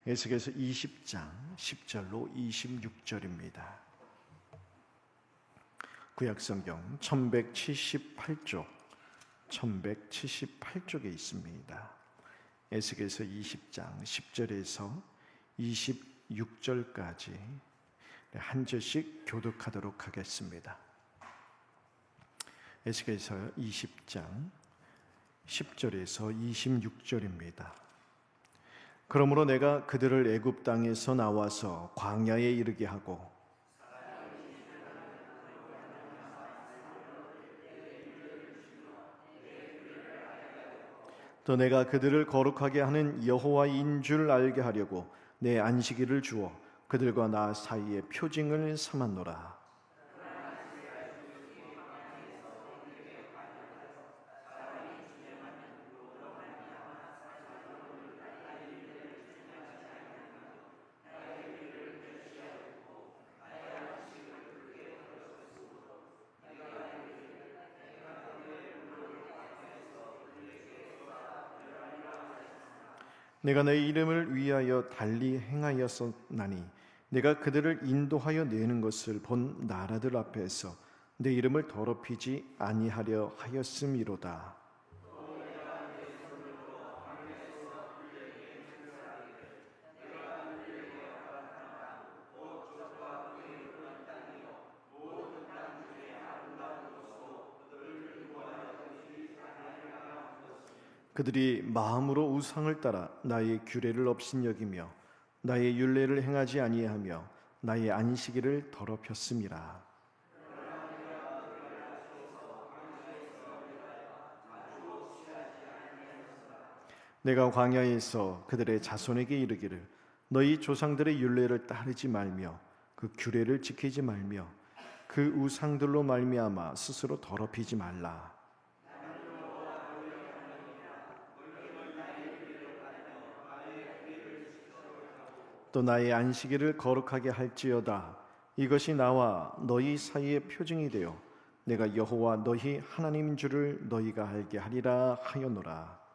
에스겔서 20장 10절로 26절입니다. 구약성경 1178쪽에 있습니다. 에스겔서 20장 10절에서 26절까지 한 절씩 교독하도록 하겠습니다. 에스겔서 20장 10절에서 26절입니다. 그러므로 내가 그들을 애굽 땅에서 나와서 광야에 이르게 하고 또 내가 그들을 거룩하게 하는 여호와인 줄 알게 하려고 내 안식일을 주어 그들과 나 사이에 표징을 삼았노라. 내가 내 이름을 위하여 달리 행하였었나니 내가 그들을 인도하여 내는 것을 본 나라들 앞에서 내 이름을 더럽히지 아니하려 하였음이로다. 그들이 마음으로 우상을 따라 나의 규례를 업신여기며 나의 율례를 행하지 아니하며 나의 안식일을 더럽혔음이라. 내가 광야에서 그들의 자손에게 이르기를 너희 조상들의 율례를 따르지 말며 그 규례를 지키지 말며 그 우상들로 말미암아 스스로 더럽히지 말라. 또 나의 안식일을 거룩하게 할지어다. 이것이 나와 너희 사이의 표징이 되어 내가 여호와 너희 하나님인 줄을 너희가 알게 하리라 하였노라.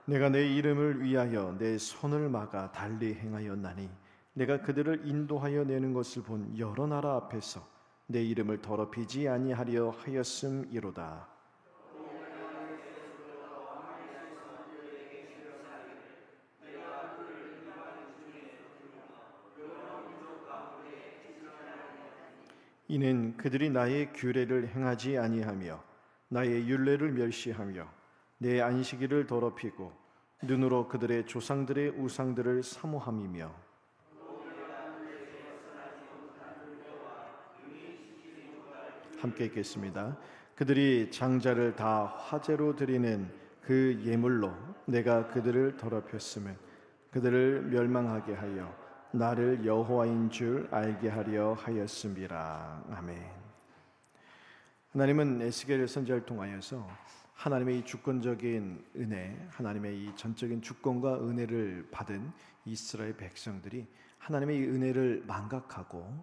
내가 내 이름을 위하여 내 손을 막아 달리 행하였나니 내가 그들을 인도하여 내는 것을 본 여러 나라 앞에서 내 이름을 더럽히지 아니하려 하였음이로다. 이는 그들이 나의 규례를 행하지 아니하며 나의 율례를 멸시하며 내 안식일을 더럽히고 눈으로 그들의 조상들의 우상들을 사모함이며 함께 읽겠습니다. 그들이 장자를 다 화제로 드리는 그 예물로 내가 그들을 더럽혔으면 그들을 멸망하게 하여 나를 여호와인 줄 알게 하려 하였음이라. 아멘. 하나님은 에스겔 선지자를 통하여서 하나님의 이 주권적인 은혜, 하나님의 이 전적인 주권과 은혜를 받은 이스라엘 백성들이 하나님의 이 은혜를 망각하고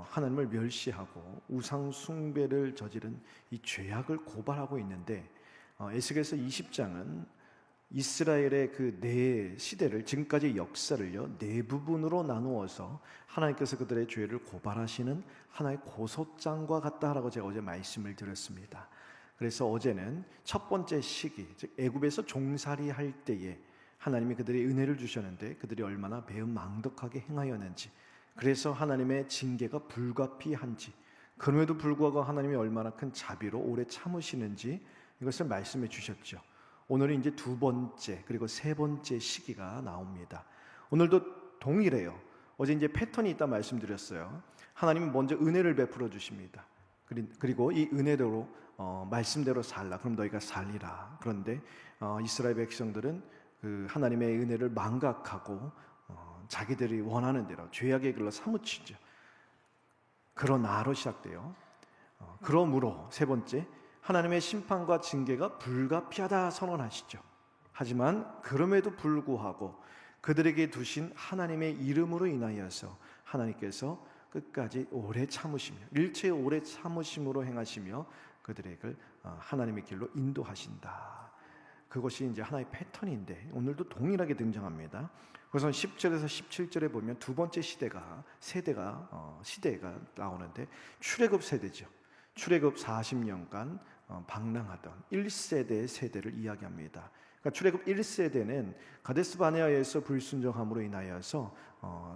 하나님을 멸시하고 우상 숭배를 저지른 이 죄악을 고발하고 있는데 에스겔서 20장은 이스라엘의 그 네 시대를 지금까지의 역사를요 네 부분으로 나누어서 하나님께서 그들의 죄를 고발하시는 하나의 고소장과 같다라고 제가 어제 말씀을 드렸습니다. 그래서 어제는 첫 번째 시기, 즉 애굽에서 종살이 할 때에 하나님이 그들의 은혜를 주셨는데 그들이 얼마나 매우 망덕하게 행하였는지, 그래서 하나님의 징계가 불가피한지, 그럼에도 불구하고 하나님이 얼마나 큰 자비로 오래 참으시는지 이것을 말씀해 주셨죠. 오늘은 이제 두 번째 그리고 세 번째 시기가 나옵니다. 오늘도 동일해요. 어제 이제 패턴이 있다 말씀드렸어요. 하나님은 먼저 은혜를 베풀어 주십니다. 그리고 이 은혜대로 말씀대로 살라. 그럼 너희가 살리라. 그런데 이스라엘 백성들은 그 하나님의 은혜를 망각하고 자기들이 원하는 대로 죄악의 길로 사무치죠. 그러나로 시작돼요. 그러므로 세 번째, 하나님의 심판과 징계가 불가피하다 선언하시죠. 하지만 그럼에도 불구하고 그들에게 두신 하나님의 이름으로 인하여서 하나님께서 끝까지 오래 참으시며 일체의 오래 참으심으로 행하시며 그들에게 하나님의 길로 인도하신다. 그것이 이제 하나의 패턴인데 오늘도 동일하게 등장합니다. 그래서 10절에서 17절에 보면 두 번째 시대가 나오는데 출애굽 세대죠. 출애굽 40년간 방랑하던 1세대의 세대를 이야기합니다. 그러니까 출애굽 1세대는 가데스 바네아에서 불순종함으로 인하여서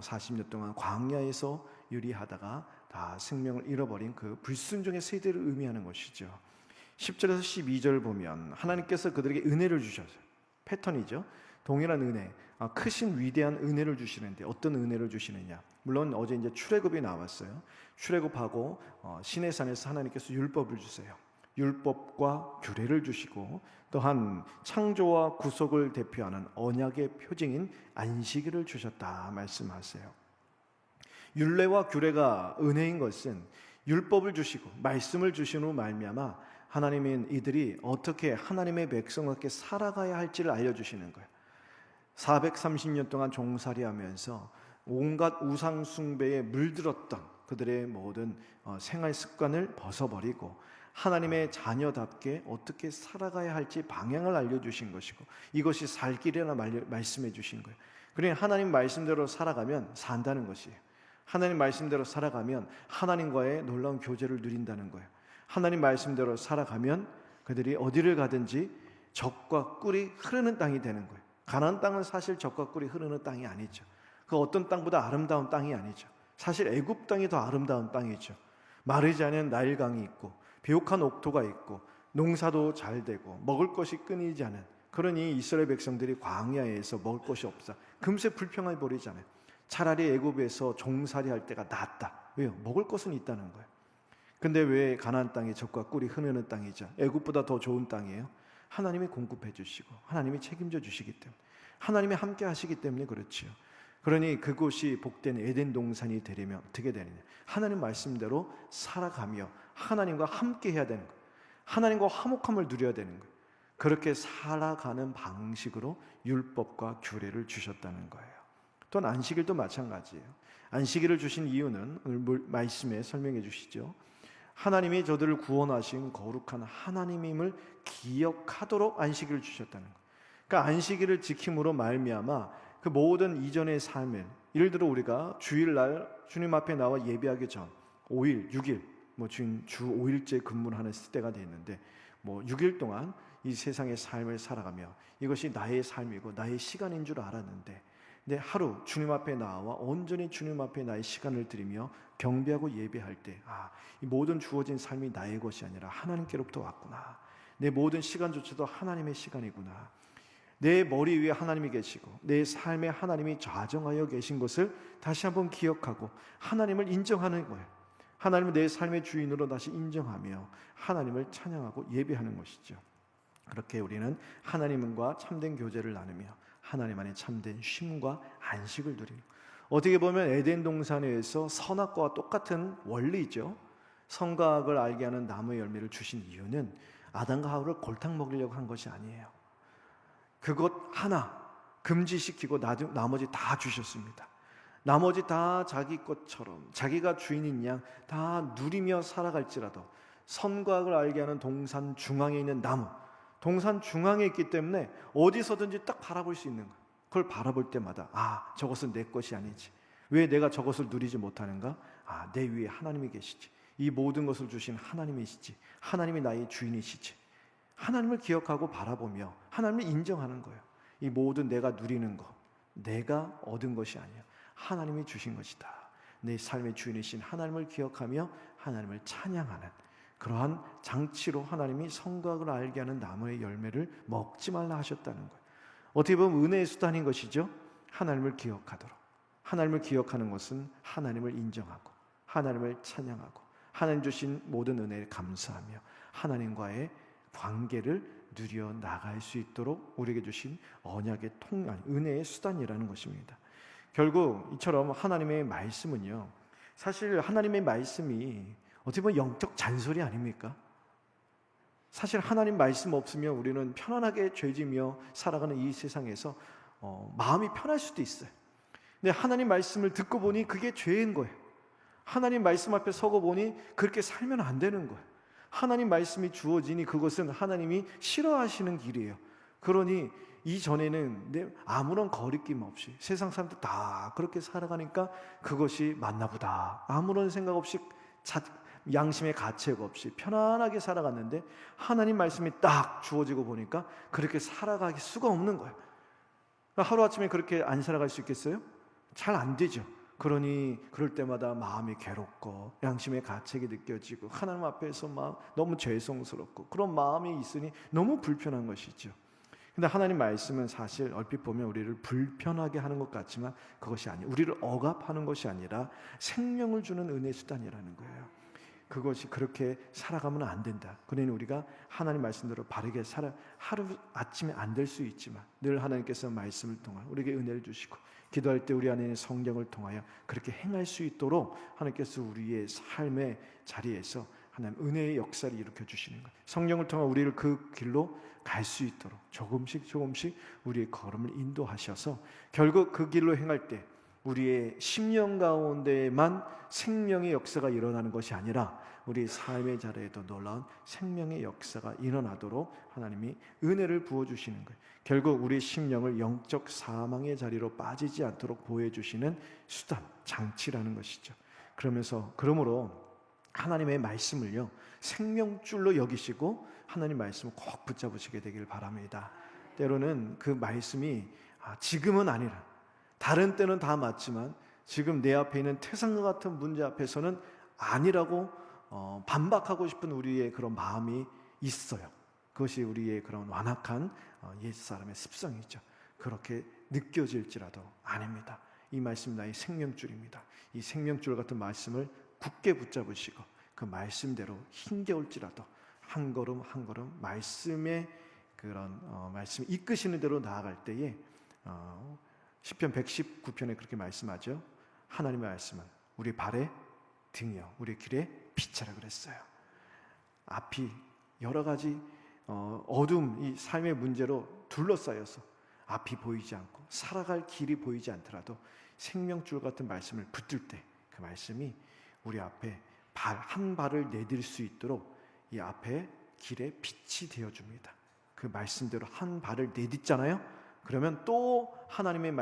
40년 동안 광야에서 유리하다가 다 생명을 잃어버린 그 불순종의 세대를 의미하는 것이죠. 10절에서 12절 보면 하나님께서 그들에게 은혜를 주셔서 패턴이죠. 동일한 은혜, 크신 위대한 은혜를 주시는데 어떤 은혜를 주시느냐? 물론 어제 이제 출애굽이 나왔어요. 출애굽하고 시내산에서 하나님께서 율법을 주세요. 율법과 규례를 주시고 또한 창조와 구속을 대표하는 언약의 표징인 안식일을 주셨다 말씀하세요. 율례와 규례가 은혜인 것은 율법을 주시고 말씀을 주신 후 말미암아 하나님인 이들이 어떻게 하나님의 백성답게 살아가야 할지를 알려주시는 거예요. 430년 동안 종살이하면서 온갖 우상 숭배에 물들었던 그들의 모든 생활 습관을 벗어버리고 하나님의 자녀답게 어떻게 살아가야 할지 방향을 알려주신 것이고 이것이 살 길이라 말씀해 주신 거예요. 그러니 하나님 말씀대로 살아가면 산다는 것이에요. 하나님 말씀대로 살아가면 하나님과의 놀라운 교제를 누린다는 거예요. 하나님 말씀대로 살아가면 그들이 어디를 가든지 젖과 꿀이 흐르는 땅이 되는 거예요. 가나안 땅은 사실 젖과 꿀이 흐르는 땅이 아니죠. 그 어떤 땅보다 아름다운 땅이 아니죠. 사실 애굽 땅이 더 아름다운 땅이죠. 마르지 않은 나일강이 있고 비옥한 옥토가 있고 농사도 잘 되고 먹을 것이 끊이지 않은, 그러니 이스라엘 백성들이 광야에서 먹을 것이 없어 금세 불평을 벌이잖아요. 차라리 애굽에서 종살이 할 때가 낫다. 왜요? 먹을 것은 있다는 거예요. 근데 왜 가나안 땅이 젖과 꿀이 흐르는 땅이죠? 애굽보다 더 좋은 땅이에요. 하나님이 공급해 주시고 하나님이 책임져 주시기 때문에, 하나님이 함께 하시기 때문에 그렇지요. 그러니 그곳이 복된 에덴 동산이 되려면 어떻게 되느냐? 하나님 말씀대로 살아가며 하나님과 함께 해야 되는 거예요. 하나님과 화목함을 누려야 되는 거예요. 그렇게 살아가는 방식으로 율법과 규례를 주셨다는 거예요. 또한 안식일도 마찬가지예요. 안식일을 주신 이유는 오늘 말씀에 설명해 주시죠. 하나님이 저들을 구원하신 거룩한 하나님임을 기억하도록 안식일을 주셨다는 거예요. 그러니까 안식일을 지킴으로 말미암아 그 모든 이전의 삶을, 예를 들어 우리가 주일날 주님 앞에 나와 예배하기 전 5일, 6일 주 5일째 근무를 하는 시대가 되었는데 6일 동안 이 세상의 삶을 살아가며 이것이 나의 삶이고 나의 시간인 줄 알았는데, 근데 하루 주님 앞에 나와 온전히 주님 앞에 나의 시간을 드리며 경배하고 예배할 때 이 모든 주어진 삶이 나의 것이 아니라 하나님께로부터 왔구나. 내 모든 시간조차도 하나님의 시간이구나. 내 머리 위에 하나님이 계시고 내 삶에 하나님이 좌정하여 계신 것을 다시 한번 기억하고 하나님을 인정하는 거예요. 하나님을 내 삶의 주인으로 다시 인정하며 하나님을 찬양하고 예배하는 것이죠. 그렇게 우리는 하나님과 참된 교제를 나누며 하나님 안에 참된 쉼과 안식을 누리는, 어떻게 보면 에덴 동산에서 선악과와 똑같은 원리죠. 선과 악을 알게 하는 나무의 열매를 주신 이유는 아담과 하와를 골탕 먹이려고 한 것이 아니에요. 그것 하나 금지시키고 나머지 다 주셨습니다. 나머지 다 자기 것처럼 자기가 주인인 양 다 누리며 살아갈지라도 선과 악을 알게 하는 동산 중앙에 있는 나무, 동산 중앙에 있기 때문에 어디서든지 딱 바라볼 수 있는 거예요. 그걸 바라볼 때마다 저것은 내 것이 아니지. 왜 내가 저것을 누리지 못하는가? 내 위에 하나님이 계시지. 이 모든 것을 주신 하나님이시지. 하나님이 나의 주인이시지. 하나님을 기억하고 바라보며 하나님을 인정하는 거예요. 이 모든 내가 누리는 것, 내가 얻은 것이 아니야. 하나님이 주신 것이다. 내 삶의 주인이신 하나님을 기억하며 하나님을 찬양하는 그러한 장치로 하나님이 선과 악을 알게 하는 나무의 열매를 먹지 말라 하셨다는 거예요. 어떻게 보면 은혜의 수단인 것이죠. 하나님을 기억하도록. 하나님을 기억하는 것은 하나님을 인정하고 하나님을 찬양하고 하나님 주신 모든 은혜를 감사하며 하나님과의 관계를 누려 나갈 수 있도록 우리에게 주신 언약의 은혜의 수단이라는 것입니다. 결국 이처럼 하나님의 말씀은요, 사실 하나님의 말씀이 어떻게 보면 영적 잔소리 아닙니까? 사실 하나님 말씀 없으면 우리는 편안하게 죄지며 살아가는 이 세상에서 마음이 편할 수도 있어요. 근데 하나님 말씀을 듣고 보니 그게 죄인 거예요. 하나님 말씀 앞에 서고 보니 그렇게 살면 안 되는 거예요. 하나님 말씀이 주어지니 그것은 하나님이 싫어하시는 길이에요. 그러니 이전에는 아무런 거리낌 없이 세상 사람들 다 그렇게 살아가니까 그것이 맞나 보다, 아무런 생각 없이 양심의 가책 없이 편안하게 살아갔는데 하나님 말씀이 딱 주어지고 보니까 그렇게 살아갈 수가 없는 거예요. 하루아침에 그렇게 안 살아갈 수 있겠어요? 잘 안 되죠. 그러니 그럴 때마다 마음이 괴롭고 양심의 가책이 느껴지고 하나님 앞에서 막 너무 죄송스럽고 그런 마음이 있으니 너무 불편한 것이죠. 근데 하나님 말씀은 사실 얼핏 보면 우리를 불편하게 하는 것 같지만 그것이 아니에요. 우리를 억압하는 것이 아니라 생명을 주는 은혜 수단이라는 거예요. 그것이 그렇게 살아가면 안 된다. 그러니 우리가 하나님 말씀대로 바르게 하루 아침에 안 될 수 있지만 늘 하나님께서 말씀을 통하여 우리에게 은혜를 주시고 기도할 때 우리 안에 있는 성령을 통하여 그렇게 행할 수 있도록 하나님께서 우리의 삶의 자리에서 하나님 은혜의 역사를 일으켜 주시는 거예요. 성령을 통해 우리를 그 길로 갈 수 있도록 조금씩 우리의 걸음을 인도하셔서 결국 그 길로 행할 때 우리의 심령 가운데에만 생명의 역사가 일어나는 것이 아니라 우리 삶의 자리에도 놀라운 생명의 역사가 일어나도록 하나님이 은혜를 부어주시는 거예요. 결국 우리 심령을 영적 사망의 자리로 빠지지 않도록 보여주시는 수단, 장치라는 것이죠. 그러므로 하나님의 말씀을요 생명줄로 여기시고 하나님 말씀을 꼭 붙잡으시게 되길 바랍니다. 때로는 그 말씀이 지금은 아니라 다른 때는 다 맞지만 지금 내 앞에 있는 태산과 같은 문제 앞에서는 아니라고 반박하고 싶은 우리의 그런 마음이 있어요. 그것이 우리의 그런 완악한 옛사람의 습성이죠. 그렇게 느껴질지라도 아닙니다. 이 말씀 나의 생명줄입니다. 이 생명줄 같은 말씀을 굳게 붙잡으시고 그 말씀대로 힘겨울지라도 한 걸음 한 걸음 말씀의 그런 말씀 이끄시는 대로 나아갈 때에 시편 119편에 그렇게 말씀하죠. 하나님의 말씀은 우리 발의 등이요 우리 길의 빛이라 그랬어요. 앞이 여러 가지 어둠, 이 삶의 문제로 둘러싸여서 앞이 보이지 않고 살아갈 길이 보이지 않더라도 생명줄 같은 말씀을 붙들 때 그 말씀이 우리 앞에 한 발을 내딜 수 있도록 이 앞에 길에 빛이 되어줍니다. 그 말씀대로 한 발을 내딛잖아요. 그러면 또 하나님의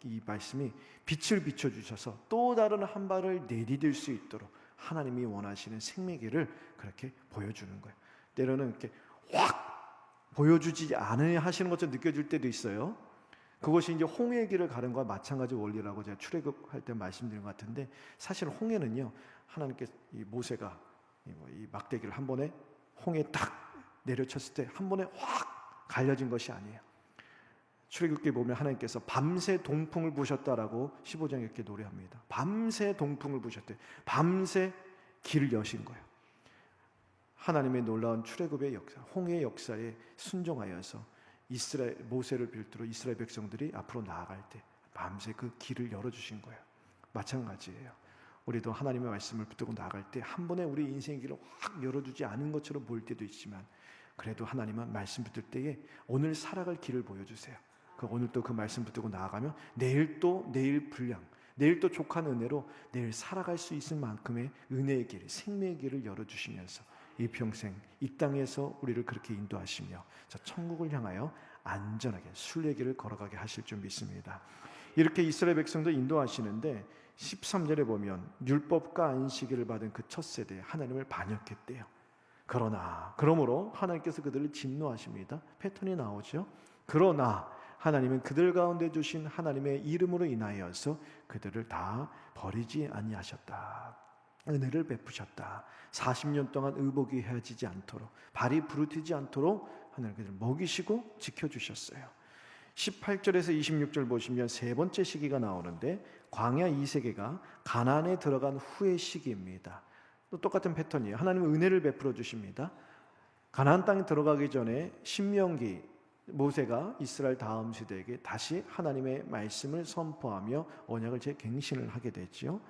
이 말씀이 빛을 비춰주셔서 또 다른 한 발을 내디딜 수 있도록 하나님이 원하시는 생명의 길을 그렇게 보여주는 거예요. 때로는 이렇게 확 보여주지 않으려 하시는 것처럼 느껴질 때도 있어요. 그것이 이제 홍해의 길을 가는 것과 마찬가지 원리라고 제가 출애굽할 때 말씀드린 것 같은데 사실 홍해는요 하나님께 이 모세가 이 막대기를 한 번에 홍해에 딱 내려쳤을 때 한 번에 확 갈려진 것이 아니에요. 출애굽기에 보면 하나님께서 밤새 동풍을 부셨다라고 15장에 이렇게 노래합니다. 밤새 동풍을 부셨대. 밤새 길을 여신 거예요. 하나님의 놀라운 출애굽의 역사, 홍해의 역사에 순종하여서 모세를 비롯해 이스라엘 백성들이 앞으로 나아갈 때 밤새 그 길을 열어주신 거예요. 마찬가지예요. 우리도 하나님의 말씀을 붙들고 나아갈 때 한 번에 우리 인생의 길을 확 열어주지 않은 것처럼 보일 때도 있지만 그래도 하나님은 말씀 붙들 때에 오늘 살아갈 길을 보여주세요. 오늘 또 그 말씀 붙들고 나아가면 내일 분량, 내일 또 족한 은혜로 내일 살아갈 수 있을 만큼의 은혜의 길, 생명의 길을 열어주시면서 이 평생 이 땅에서 우리를 그렇게 인도하시며 저 천국을 향하여 안전하게 순례길을 걸어가게 하실 줄 믿습니다. 이렇게 이스라엘 백성도 인도하시는데 13절에 보면 율법과 안식일을 받은 그 첫 세대에 하나님을 반역했대요. 그러므로 하나님께서 그들을 진노하십니다. 패턴이 나오죠. 그러나 하나님은 그들 가운데 주신 하나님의 이름으로 인하여서 그들을 다 버리지 아니하셨다. 은혜를 베푸셨다. 40년 동안 의복이 헤어지지 않도록 발이 부르트지 않도록 하나님 그들을 먹이시고 지켜주셨어요. 18절에서 26절 보시면 세 번째 시기가 나오는데 광야 2세계가 가나안에 들어간 후의 시기입니다. 또 똑같은 패턴이에요. 하나님은 은혜를 베풀어 주십니다. 가나안 땅에 들어가기 전에 신명기 모세가 이스라엘 다음 세대에게 다시 하나님의 말씀을 선포하며 언약을 재갱신을 하게 됐죠.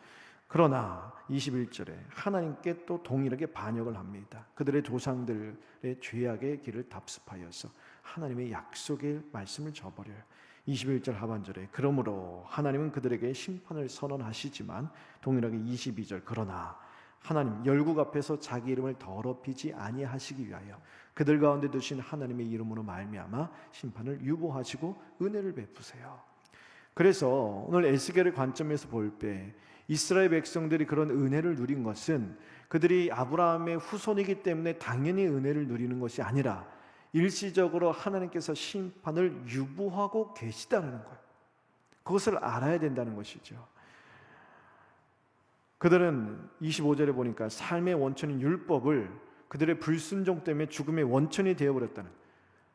그러나 21절에 하나님께 또 동일하게 반역을 합니다. 그들의 조상들의 죄악의 길을 답습하여서 하나님의 약속의 말씀을 저버려요. 21절 하반절에 그러므로 하나님은 그들에게 심판을 선언하시지만, 동일하게 22절 그러나 하나님 열국 앞에서 자기 이름을 더럽히지 아니하시기 위하여 그들 가운데 두신 하나님의 이름으로 말미암아 심판을 유보하시고 은혜를 베푸세요. 그래서 오늘 에스겔의 관점에서 볼 때 이스라엘 백성들이 그런 은혜를 누린 것은 그들이 아브라함의 후손이기 때문에 당연히 은혜를 누리는 것이 아니라 일시적으로 하나님께서 심판을 유보하고 계시다는 거예요. 그것을 알아야 된다는 것이죠. 그들은 25절에 보니까 삶의 원천인 율법을 그들의 불순종 때문에 죽음의 원천이 되어버렸다는,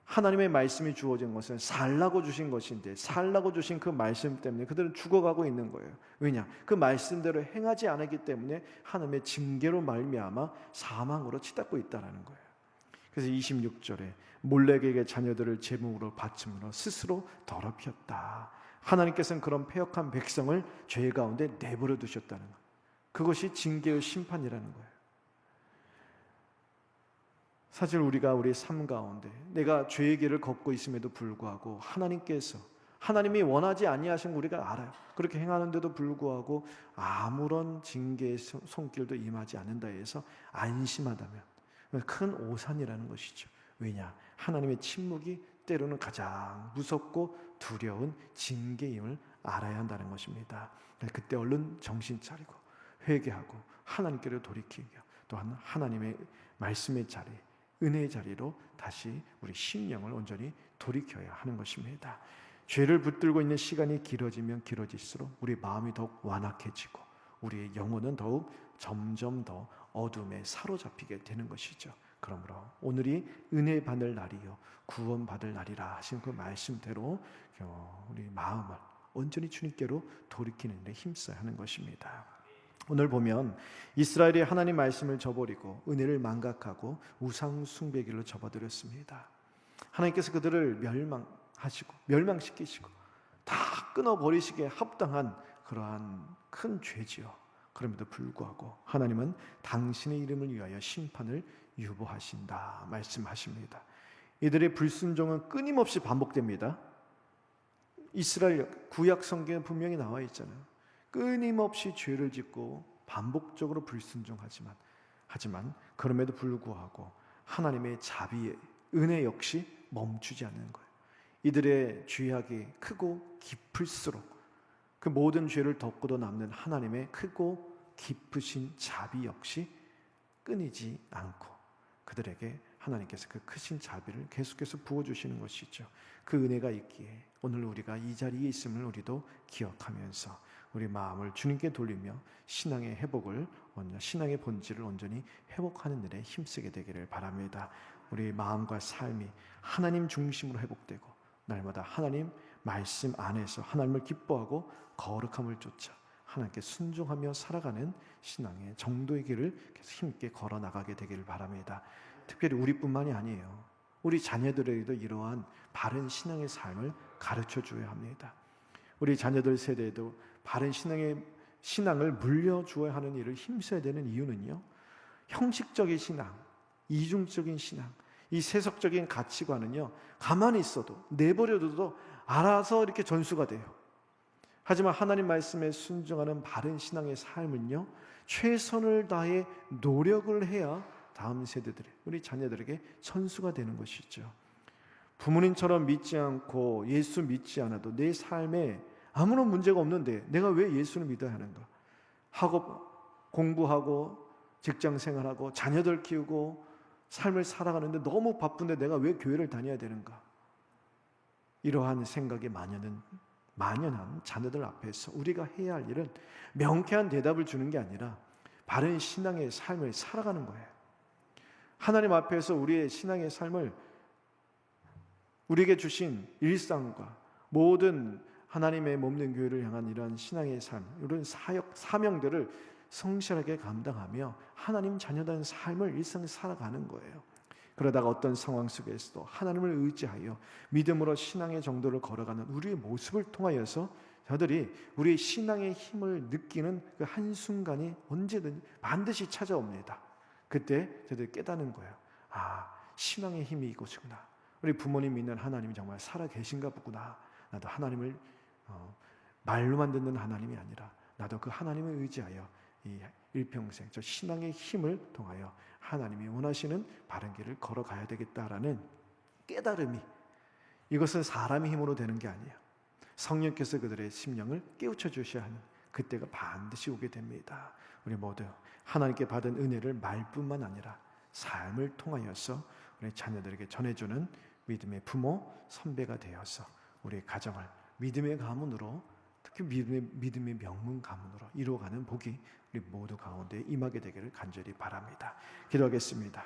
하나님의 말씀이 주어진 것은 살라고 주신 것인데 살라고 주신 그 말씀 때문에 그들은 죽어가고 있는 거예요. 왜냐? 그 말씀대로 행하지 않았기 때문에 하나님의 징계로 말미암아 사망으로 치닫고 있다는 거예요. 그래서 26절에 몰렉에게 자녀들을 제물로 바침으로 스스로 더럽혔다. 하나님께서는 그런 패역한 백성을 죄 가운데 내버려 두셨다는 거예요. 그것이 징계의 심판이라는 거예요. 사실 우리가 우리 삶 가운데 내가 죄의 길을 걷고 있음에도 불구하고 하나님께서, 하나님이 원하지 아니하신 거 우리가 알아요. 그렇게 행하는데도 불구하고 아무런 징계의 손길도 임하지 않는다 해서 안심하다면 큰 오산이라는 것이죠. 왜냐? 하나님의 침묵이 때로는 가장 무섭고 두려운 징계임을 알아야 한다는 것입니다. 그때 얼른 정신 차리고 회개하고 하나님께로 돌이키고, 또한 하나님의 말씀의 자리, 은혜의 자리로 다시 우리 심령을 온전히 돌이켜야 하는 것입니다. 죄를 붙들고 있는 시간이 길어지면 길어질수록 우리 마음이 더욱 완악해지고 우리의 영혼은 더욱 점점 더 어둠에 사로잡히게 되는 것이죠. 그러므로 오늘이 은혜 받을 날이요 구원 받을 날이라 하신 그 말씀대로 우리 마음을 온전히 주님께로 돌이키는 데 힘써야 하는 것입니다. 오늘 보면 이스라엘이 하나님 말씀을 저버리고 은혜를 망각하고 우상 숭배 길로 접어들었습니다. 하나님께서 그들을 멸망하시고 멸망시키시고 다 끊어버리시기에 합당한 그러한 큰 죄지요. 그럼에도 불구하고 하나님은 당신의 이름을 위하여 심판을 유보하신다 말씀하십니다. 이들의 불순종은 끊임없이 반복됩니다. 이스라엘 구약 성경에 분명히 나와 있잖아요. 끊임없이 죄를 짓고 반복적으로 불순종하지만 그럼에도 불구하고 하나님의 자비의 은혜 역시 멈추지 않는 거예요. 이들의 죄악이 크고 깊을수록 그 모든 죄를 덮고도 남는 하나님의 크고 깊으신 자비 역시 끊이지 않고 그들에게 하나님께서 그 크신 자비를 계속해서 부어주시는 것이죠. 그 은혜가 있기에 오늘 우리가 이 자리에 있음을 우리도 기억하면서 우리 마음을 주님께 돌리며 신앙의 회복을, 신앙의 본질을 온전히 회복하는 일에 힘쓰게 되기를 바랍니다. 우리 마음과 삶이 하나님 중심으로 회복되고 날마다 하나님 말씀 안에서 하나님을 기뻐하고 거룩함을 쫓아 하나님께 순종하며 살아가는 신앙의 정도의 길을 계속 힘있게 걸어나가게 되기를 바랍니다. 특별히 우리뿐만이 아니에요. 우리 자녀들에게도 이러한 바른 신앙의 삶을 가르쳐 줘야 합니다. 우리 자녀들 세대에도 바른 신앙을 물려주어야 하는 일을 힘써야 되는 이유는요, 형식적인 신앙, 이중적인 신앙, 이 세속적인 가치관은요 가만히 있어도 내버려둬도 알아서 이렇게 전수가 돼요. 하지만 하나님 말씀에 순종하는 바른 신앙의 삶은요 최선을 다해 노력을 해야 다음 세대들의, 우리 자녀들에게 전수가 되는 것이죠. 부모님처럼 믿지 않고 예수 믿지 않아도 내 삶에 아무런 문제가 없는데 내가 왜 예수를 믿어야 하는가? 학업 공부하고 직장생활하고 자녀들 키우고 삶을 살아가는데 너무 바쁜데 내가 왜 교회를 다녀야 되는가? 이러한 생각이 만연한 자녀들 앞에서 우리가 해야 할 일은 명쾌한 대답을 주는 게 아니라 바른 신앙의 삶을 살아가는 거예요. 하나님 앞에서 우리의 신앙의 삶을, 우리에게 주신 일상과 모든 하나님의 몸된 교회를 향한 이러한 신앙의 삶, 이런 사명들을 성실하게 감당하며 하나님 자녀된 삶을 일상에 살아가는 거예요. 그러다가 어떤 상황 속에서도 하나님을 의지하여 믿음으로 신앙의 정도를 걸어가는 우리의 모습을 통하여서 저들이 우리의 신앙의 힘을 느끼는 그 한순간이 언제든지 반드시 찾아옵니다. 그때 저들이 깨닫는 거예요. 아, 신앙의 힘이 이것이구나. 우리 부모님 믿는 하나님이 정말 살아계신가 보구나. 나도 하나님을 말로만 듣는 하나님이 아니라 나도 그 하나님을 의지하여 이 일평생 저 신앙의 힘을 통하여 하나님이 원하시는 바른 길을 걸어가야 되겠다라는 깨달음이, 이것은 사람의 힘으로 되는 게 아니에요. 성령께서 그들의 심령을 깨우쳐 주셔야 하는 그때가 반드시 오게 됩니다. 우리 모두 하나님께 받은 은혜를 말뿐만 아니라 삶을 통하여서 우리 자녀들에게 전해주는 믿음의 부모, 선배가 되어서 우리 가정을 믿음의 가문으로, 특히 믿음의 명문 가문으로 이루어가는 복이 우리 모두 가운데 임하게 되기를 간절히 바랍니다. 기도하겠습니다.